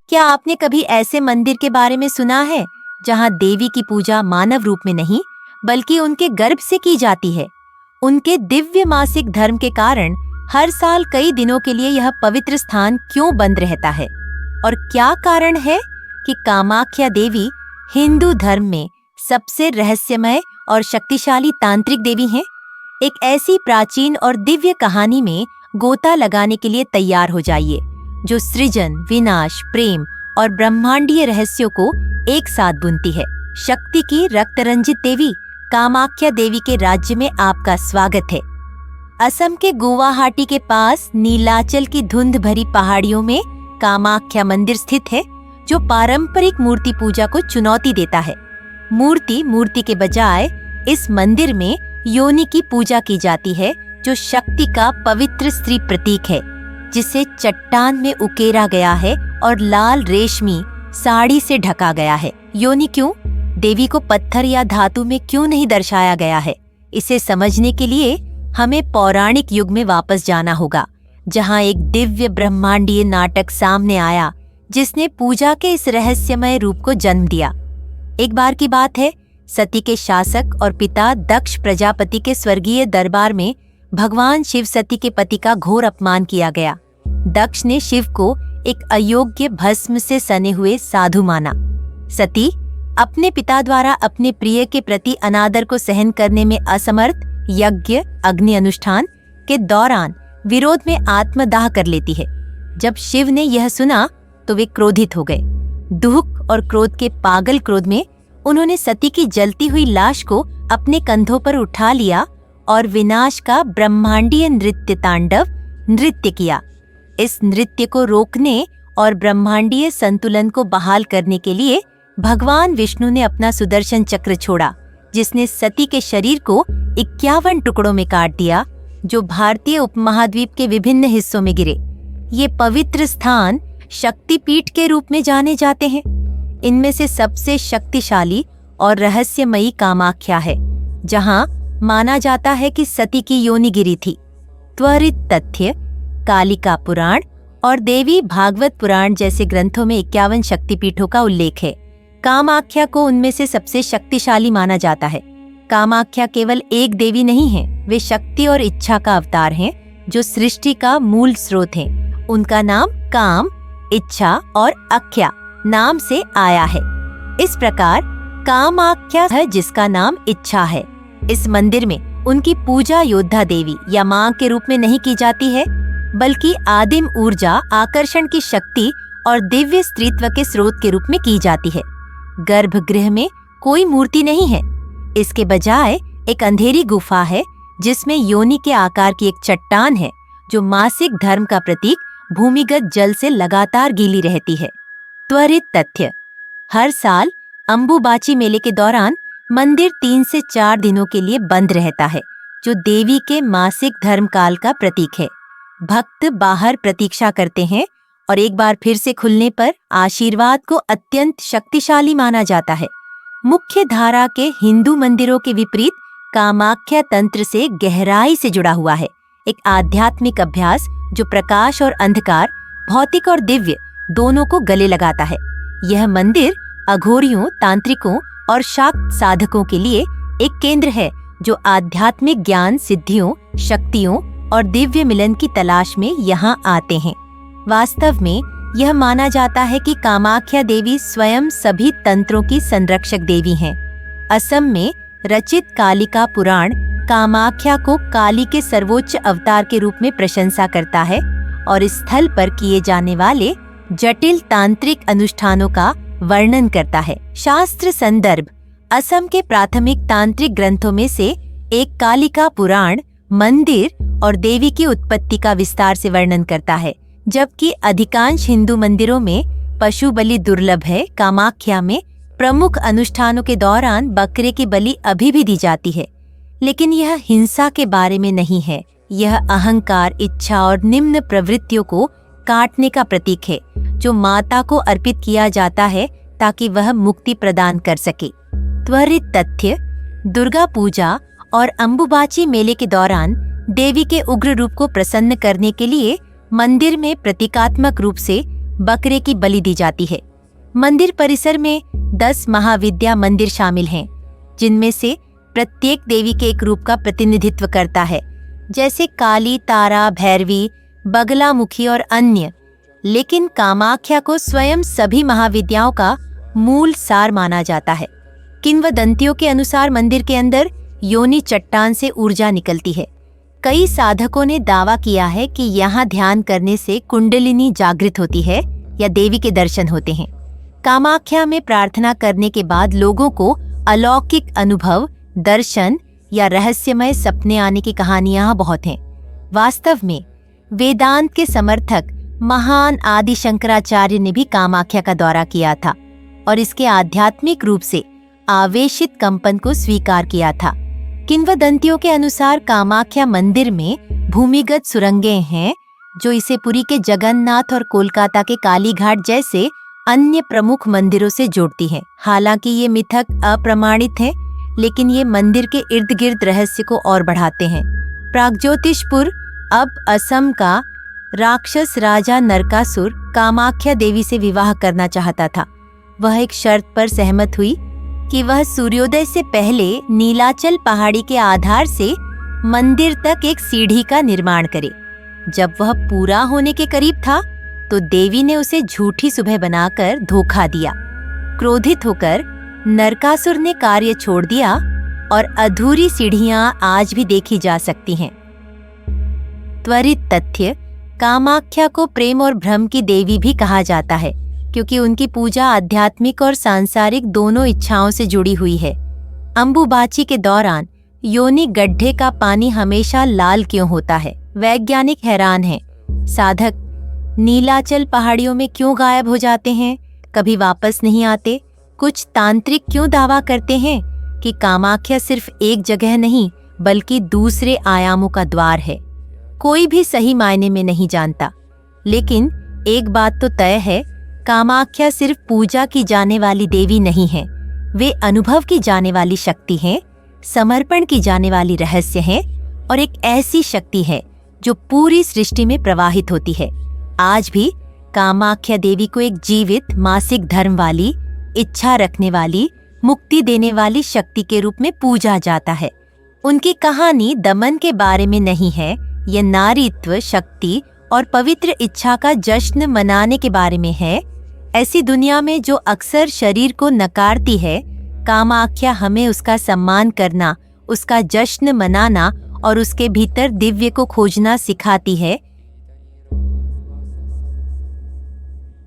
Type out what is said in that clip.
क्या आपने कभी ऐसे मंदिर के बारे में सुना है जहां देवी की पूजा मानव रूप में नहीं बल्कि उनके गर्भ से की जाती है? उनके दिव्य मासिक धर्म के कारण हर साल कई दिनों के लिए यह पवित्र स्थान क्यों बंद रहता है? और क्या कारण है कि कामाख्या देवी हिंदू धर्म में सबसे रहस्यमय और शक्तिशाली तांत्रिक देवी हैं? एक ऐसी प्राचीन और दिव्य कहानी में गोता लगाने के लिए तैयार हो जाइए, जो सृजन, विनाश, प्रेम और ब्रह्मांडीय रहस्यों को एक साथ बुनती है। शक्ति की रक्तरंजित देवी कामाख्या देवी के राज्य में आपका स्वागत है। असम के गुवाहाटी के पास नीलाचल की धुंध भरी पहाड़ियों में कामाख्या मंदिर स्थित है, जो पारंपरिक मूर्ति पूजा को चुनौती देता है। मूर्ति के बजाय इस मंदिर में योनि की पूजा की जाती है, जो शक्ति का पवित्र स्त्री प्रतीक है, जिसे चट्टान में उकेरा गया है और लाल रेशमी साड़ी से ढका गया है। योनि क्यों? देवी को पत्थर या धातु में क्यों नहीं दर्शाया गया है? इसे समझने के लिए हमें पौराणिक युग में वापस जाना होगा, जहां एक दिव्य ब्रह्मांडीय नाटक सामने आया, जिसने पूजा के इस रहस्यमय रूप को जन्म दिया। एक बार की बात है, सती के शासक और पिता दक्ष प्रजापति के स्वर्गीय दरबार में भगवान शिव सती के पति का घोर अपमान किया गया। दक्ष ने शिव को एक अयोग्य भस्म से सने हुए साधु माना। सती अपने पिता द्वारा अपने प्रिय के प्रति अनादर को सहन करने में असमर्थ यज्ञ अग्नि अनुष्ठान के दौरान विरोध में आत्मदाह कर लेती है। जब शिव ने यह सुना तो वे क्रोधित हो गए। दुख और क्रोध के पागल क्रोध में उन्होंने सती की जलती हुई लाश को अपने कंधों पर उठा लिया और विनाश का ब्रह्मांडीय नृत्य किया। इस नृत्य को रोकने और ब्रह्मांडीय संतुलन को बहाल करने के लिए भगवान विष्णु ने अपना सुदर्शन चक्र छोड़ा, जिसने सती के शरीर को 51 टुकड़ों में काट दिया, जो भारतीय उपमहाद्वीप के विभिन्न हिस्सों में गिरे। ये पवित्र स्थान शक्तिपीठ के रूप में जाने जाते हैं। इनमें से सबसे शक्तिशाली और रहस्यमयी कामाख्या है, जहां माना जाता है कि सती की योनि गिरी थी। त्वरित तथ्य: कालिका पुराण और देवी भागवत पुराण जैसे ग्रंथों में 51 शक्तिपीठों का उल्लेख है। कामाख्या को उनमें से सबसे शक्तिशाली माना जाता है। कामाख्या केवल एक देवी नहीं है, वे शक्ति और इच्छा का अवतार हैं, जो सृष्टि का मूल स्रोत हैं। उनका नाम काम, इच्छा और अख्या नाम से आया है। इस प्रकार कामाख्या है जिसका नाम इच्छा है। इस मंदिर में उनकी पूजा योद्धा देवी या मां के रूप में नहीं की जाती है, बल्कि आदिम ऊर्जा, आकर्षण की शक्ति और दिव्य स्त्रीत्व के स्रोत के रूप में की जाती है। गर्भगृह में कोई मूर्ति नहीं है। इसके बजाय एक अंधेरी गुफा है, जिसमें योनि के आकार की एक चट्टान है, जो मासिक धर्म का प्रतीक भूमिगत जल से लगातार गीली रहती है। त्वरित तथ्य: हर साल अंबुबाची मेले के दौरान मंदिर 3 से 4 दिनों के लिए बंद रहता है, जो देवी के मासिक धर्म काल का प्रतीक है। भक्त बाहर प्रतीक्षा करते हैं और एक बार फिर से खुलने पर आशीर्वाद को अत्यंत शक्तिशाली माना जाता है। मुख्य धारा के हिंदू मंदिरों के विपरीत कामाख्या तंत्र से गहराई से जुड़ा हुआ है, एक आध्यात्मिक अभ्यास जो प्रकाश और अंधकार, भौतिक और दिव्य दोनों को गले लगाता है। यह मंदिर अघोरियों, तांत्रिकों और शाक्त साधकों के लिए एक केंद्र है, जो आध्यात्मिक ज्ञान, सिद्धियों, शक्तियों और दिव्य मिलन की तलाश में यहाँ आते हैं। वास्तव में यह माना जाता है कि कामाख्या देवी स्वयं सभी तंत्रों की संरक्षक देवी हैं। असम में रचित कालिका पुराण कामाख्या को काली के सर्वोच्च अवतार के रूप में प्रशंसा करता है और इस स्थल पर किए जाने वाले जटिल तांत्रिक अनुष्ठानों का वर्णन करता है। शास्त्र संदर्भ: असम के प्राथमिक तांत्रिक ग्रंथों में से एक कालिका पुराण मंदिर और देवी की उत्पत्ति का विस्तार से वर्णन करता है, जबकि अधिकांश हिंदू मंदिरों में पशु बलि दुर्लभ है। कामाख्या में प्रमुख अनुष्ठानों के दौरान बकरे की बलि अभी भी दी जाती है, लेकिन यह हिंसा के बारे में नहीं है। यह अहंकार, इच्छा और निम्न प्रवृत्तियों को काटने का प्रतीक है, जो माता को अर्पित किया जाता है ताकि वह मुक्ति प्रदान कर सके। त्वरित तथ्य: दुर्गा पूजा और अंबुबाची मेले के दौरान देवी के उग्र रूप को प्रसन्न करने के लिए मंदिर में प्रतीकात्मक रूप से बकरे की बलि दी जाती है। मंदिर परिसर में 10 महाविद्या मंदिर शामिल हैं, जिनमें से प्रत्येक देवी के एक रूप का प्रतिनिधित्व करता है, जैसे काली, तारा, भैरवी, बगलामुखी और अन्य। लेकिन कामाख्या को स्वयं सभी महाविद्याओं का मूल सार माना जाता है। किंवदंतियों के अनुसार मंदिर के अंदर योनि चट्टान से ऊर्जा निकलती है। कई साधकों ने दावा किया है कि यहाँ ध्यान करने से कुंडलिनी जागृत होती है या देवी के दर्शन होते हैं। कामाख्या में प्रार्थना करने के बाद लोगों को अलौकिक अनुभव, दर्शन या रहस्यमय सपने आने की कहानियां बहुत हैं। वास्तव में वेदांत के समर्थक महान आदि शंकराचार्य ने भी कामाख्या का दौरा किया था और इसके आध्यात्मिक रूप से आवेशित कंपन को स्वीकार किया था। किंवदंतियों के अनुसार कामाख्या मंदिर में भूमिगत सुरंगें हैं जो इसे पुरी के जगन्नाथ और कोलकाता के कालीघाट जैसे अन्य प्रमुख मंदिरों से जोड़ती हैं। हालांकि ये मिथक अप्रमाणित है, लेकिन ये मंदिर के इर्द गिर्द रहस्य को और बढ़ाते हैं। प्रागज्योतिषपुर, अब असम का राक्षस राजा नरकासुर कामाख्या देवी से विवाह करना चाहता था। वह एक शर्त पर सहमत हुई कि वह सूर्योदय से पहले नीलाचल पहाड़ी के आधार से मंदिर तक एक सीढ़ी का निर्माण करे। जब वह पूरा होने के करीब था तो देवी ने उसे झूठी सुबह बनाकर धोखा दिया। क्रोधित होकर नरकासुर ने कार्य छोड़ दिया और अधूरी सीढ़ियां आज भी देखी जा सकती हैं। त्वरित तथ्य, कामाख्या को प्रेम और भ्रम की देवी भी कहा जाता है, क्योंकि उनकी पूजा आध्यात्मिक और सांसारिक दोनों इच्छाओं से जुड़ी हुई है। अंबुबाची के दौरान योनि गड्ढे का पानी हमेशा लाल क्यों होता है? वैज्ञानिक हैरान हैं। साधक नीलाचल पहाड़ियों में क्यों गायब हो जाते हैं, कभी वापस नहीं आते? कुछ तांत्रिक क्यों दावा करते हैं कि कामाख्या सिर्फ एक जगह नहीं बल्कि दूसरे आयामों का द्वार है? कोई भी सही मायने में नहीं जानता, लेकिन एक बात तो तय है, कामाख्या सिर्फ पूजा की जाने वाली देवी नहीं है, वे अनुभव की जाने वाली शक्ति हैं, समर्पण की जाने वाली रहस्य हैं और एक ऐसी शक्ति है जो पूरी सृष्टि में प्रवाहित होती है। आज भी कामाख्या देवी को एक जीवित मासिक धर्म वाली, इच्छा रखने वाली, मुक्ति देने वाली शक्ति के रूप में पूजा जाता है। उनकी कहानी दमन के बारे में नहीं है, यह नारीत्व, शक्ति और पवित्र इच्छा का जश्न मनाने के बारे में है। ऐसी दुनिया में जो अक्सर शरीर को नकारती है, कामाख्या हमें उसका सम्मान करना, उसका जश्न मनाना और उसके भीतर दिव्य को खोजना सिखाती है।